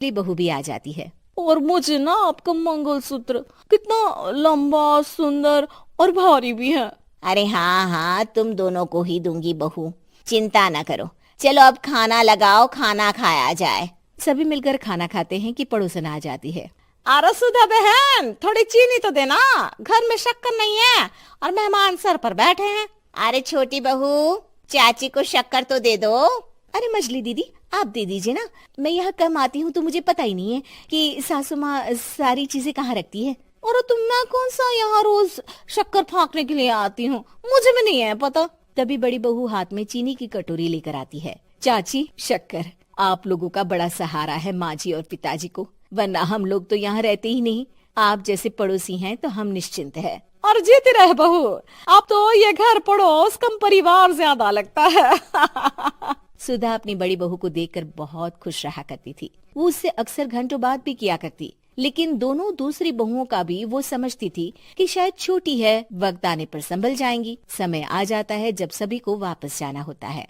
बहू भी आ जाती है। और मुझे ना आपका मंगलसूत्र कितना लंबा, सुंदर और भारी भी है। अरे हाँ हाँ, तुम दोनों को ही दूंगी बहू, चिंता न करो। चलो अब खाना लगाओ, खाना खाया जाए। सभी मिलकर खाना खाते हैं कि पड़ोसन आ जाती है। अरे सुधा बहन, थोड़ी चीनी तो देना, घर में शक्कर नहीं है और मेहमान सर पर बैठे हैं। अरे छोटी बहू, चाची को शक्कर तो दे दो। अरे मछली दीदी, आप दे दीजिए ना, मैं यहाँ कम आती हूँ तो मुझे पता ही नहीं है कि सासू माँ सारी चीजें कहाँ रखती है। और तुम, मैं कौन सा यहाँ रोज शक्कर फाँकने के लिए आती हूँ, मुझे भी नहीं है पता। तभी बड़ी बहू हाथ में चीनी की कटोरी लेकर आती है। चाची, शक्कर आप लोगों का बड़ा सहारा है माँ जी और पिताजी को, वरना हम लोग तो यहाँ रहते ही नहीं। आप जैसे पड़ोसी हैं तो हम निश्चिंत है। और जीती रहे बहू, आप तो ये घर पड़ोस कम परिवार ज्यादा लगता है। सुधा अपनी बड़ी बहू को देखकर बहुत खुश रहा करती थी। वो उससे अक्सर घंटों बात भी किया करती, लेकिन दोनों दूसरी बहुओं का भी वो समझती थी कि शायद छोटी है, वक्त आने पर संभल जाएंगी। समय आ जाता है जब सभी को वापस जाना होता है।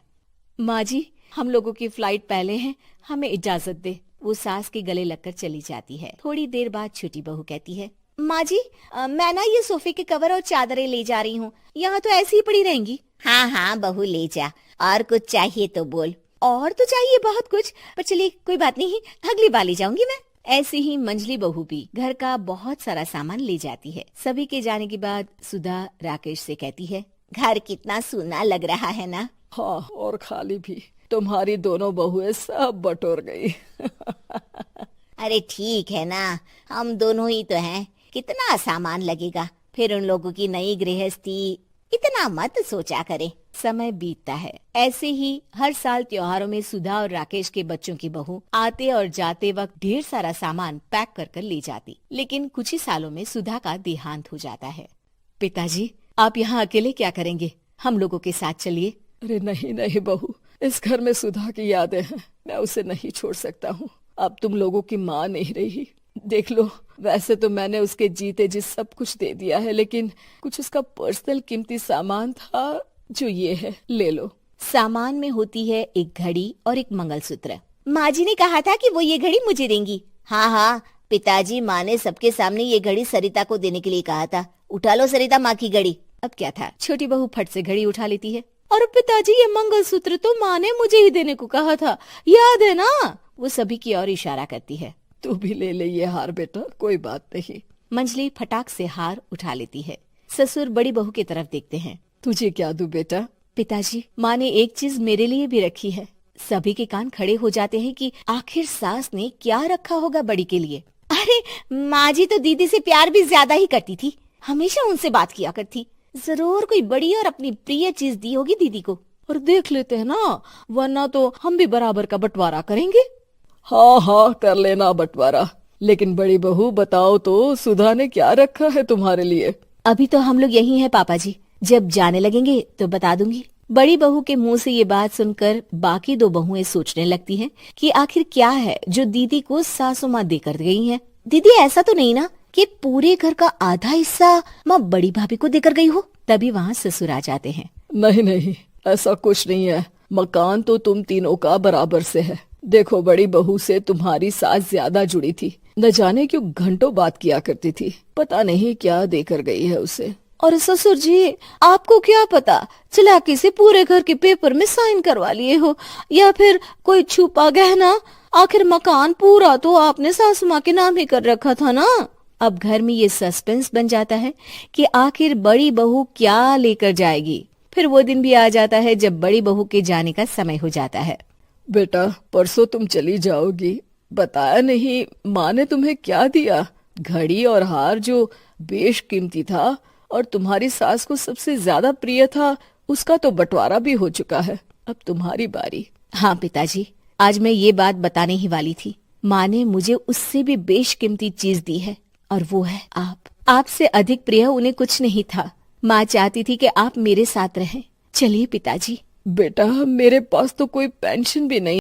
माँ जी, हम लोगों की फ्लाइट पहले है, हमें इजाजत दे। वो सास के गले लगकर चली जाती है। थोड़ी देर बाद छोटी बहू कहती है, माँ जी, मैं ना ये सोफे के कवर और चादरें ले जा रही हूँ, यहाँ तो ऐसी ही पड़ी रहेंगी। हाँ हाँ बहू, ले जा, और कुछ चाहिए तो बोल। और तो चाहिए बहुत कुछ, पर चलिए कोई बात नहीं, अगली बार ले जाऊंगी मैं। ऐसे ही मंजली बहू भी घर का बहुत सारा सामान ले जाती है। सभी के जाने के बाद सुधा राकेश से कहती है, घर कितना सूना लग रहा है ना। हाँ, और खाली भी। तुम्हारी दोनों बहुएं सब बटोर गई। अरे ठीक है ना, हम दोनों ही तो हैं, कितना सामान लगेगा, फिर उन लोगों की नई गृहस्थी, इतना मत सोचा करे। समय बीतता है। ऐसे ही हर साल त्योहारों में सुधा और राकेश के बच्चों की बहू आते और जाते वक्त ढेर सारा सामान पैक कर कर ले जाती। लेकिन कुछ ही सालों में सुधा का देहांत हो जाता है। पिताजी, आप यहाँ अकेले क्या करेंगे, हम लोगों के साथ चलिए। अरे नहीं नहीं बहू, इस घर में सुधा की यादें हैं, मैं उसे नहीं छोड़ सकता हूँ। अब तुम लोगों की माँ नहीं रही। देख लो, वैसे तो मैंने उसके जीते जी सब कुछ दे दिया है, लेकिन कुछ उसका पर्सनल कीमती सामान था जो ये है, ले लो। सामान में होती है एक घड़ी और एक मंगलसूत्र। माँ जी ने कहा था कि वो ये घड़ी मुझे देंगी। हाँ हाँ पिताजी, माँ ने सबके सामने ये घड़ी सरिता को देने के लिए कहा था। उठा लो सरिता माँ की घड़ी। अब क्या था, छोटी बहू फट से घड़ी उठा लेती है। और पिताजी, ये मंगलसूत्र तो माँ ने मुझे ही देने को कहा था, याद है ना। वो सभी की ओर इशारा करती है। तू भी ले ले ये हार बेटा, कोई बात नहीं। मंजली फटाक से हार उठा लेती है। ससुर बड़ी बहू की तरफ देखते हैं। तुझे क्या दूं बेटा? पिताजी, माँ ने एक चीज मेरे लिए भी रखी है। सभी के कान खड़े हो जाते हैं कि आखिर सास ने क्या रखा होगा बड़ी के लिए। अरे माँ जी तो दीदी से प्यार भी ज्यादा ही करती थी, हमेशा उनसे बात किया करती। जरूर कोई बड़ी और अपनी प्रिय चीज दी होगी दीदी को। और देख लेते हैं ना, वरना तो हम भी बराबर का बंटवारा करेंगे। हाँ हाँ, कर लेना बंटवारा। लेकिन बड़ी बहू बताओ तो, सुधा ने क्या रखा है तुम्हारे लिए? अभी तो हम लोग यही हैं पापा जी, जब जाने लगेंगे तो बता दूंगी। बड़ी बहू के मुंह से ये बात सुनकर बाकी दो बहुएं सोचने लगती हैं कि आखिर क्या है जो दीदी को सासू माँ देकर गई हैं। दीदी, ऐसा तो नहीं ना कि पूरे घर का आधा हिस्सा माँ बड़ी भाभी को देकर गई हो। तभी वहाँ ससुर आ जाते हैं। नहीं नहीं, ऐसा कुछ नहीं है। मकान तो तुम तीनों का बराबर से है। देखो, बड़ी बहू से तुम्हारी सास ज्यादा जुड़ी थी, न जाने क्यों घंटों बात किया करती थी। पता नहीं क्या देकर गई है उसे। और ससुर जी, आपको क्या पता, चालाकी से पूरे घर के पेपर में साइन करवा लिए हो, या फिर कोई छुपा गहना। आखिर मकान पूरा तो आपने सासू माँ के नाम ही कर रखा था ना। अब घर में ये सस्पेंस बन जाता है कि आखिर बड़ी बहू क्या लेकर जाएगी। फिर वो दिन भी आ जाता है जब बड़ी बहू के जाने का समय हो जाता है। बेटा, परसों तुम चली जाओगी, बताया नहीं माँ ने तुम्हें क्या दिया? घड़ी और हार जो बेशकीमती था और तुम्हारी सास को सबसे ज्यादा प्रिय था, उसका तो बंटवारा भी हो चुका है। अब तुम्हारी बारी। हाँ पिताजी, आज मैं ये बात बताने ही वाली थी। माँ ने मुझे उससे भी बेशकीमती चीज दी है, और वो है आप। आपसे अधिक प्रिय उन्हें कुछ नहीं था। माँ चाहती थी कि आप मेरे साथ रहें। चलिए पिताजी। बेटा, मेरे पास तो कोई पेंशन भी नहीं।